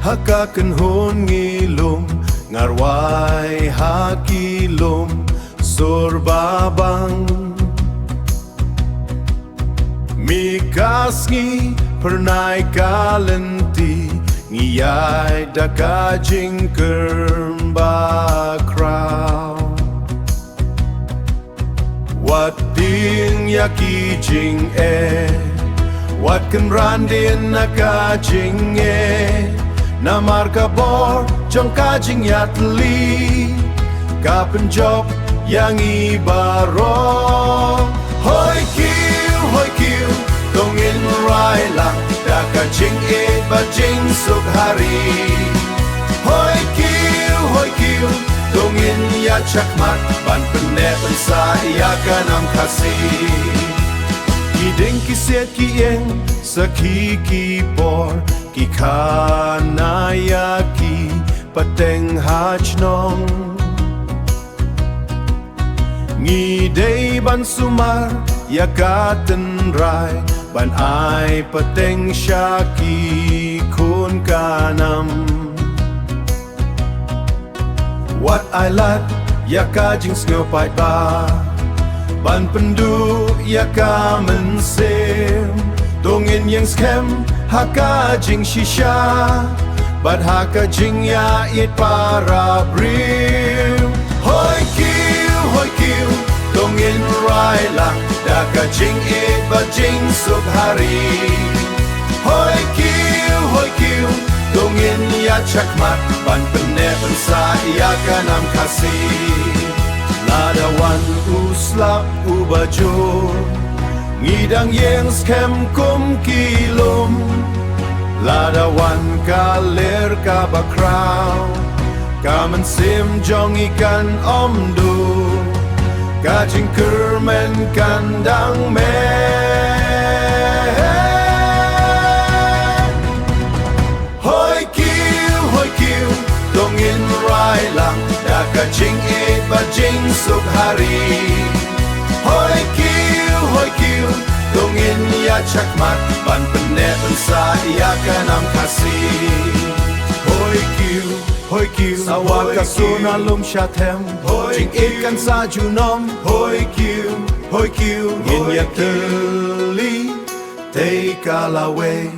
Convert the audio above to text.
hakakan hon ngilom ngarway hakilom sorbabang mikasngi pernai kalenti ngiyay dakajing kermbakraw wat ding yaki jing wat kan randin nakajing namar kabor jong kajing yatli kapan job yang ibaro hoy kiu tongin rai lang dakajing bajing suk hari hoy kiu tongin ya chakmat ban penepan sa ya kanam kasih Kiding kiset kieng saki kipor ki kanayaki pateng hajnong ngidei ban sumar yakatan rai ban ai pateng shaki kun kanam what I like yakajing sngopai ba ban pendu yakamen sem dongin yang scam hakajing shisha bad hakajing ya it para brim hoy kiu dongin rai lang dakajing it bajing suk hari hoy kiu dongin ya chakmat ban penepan sa ya kanam kasih Ladawan uslap ubajur ngidang yang skem kum kilom Ladawan kalir kabakraw kaman sim jong ikan omdu kajing kermen kandang hoy kiu dongin rai lang dakajing bajing suk hari hoy kiu dongin ya chakmat ban penepan sa ya kanam kasih hoy kiu sawat kasuna lum shatem jing ikan sa junom hoy kiu ngin ya teli te kalaway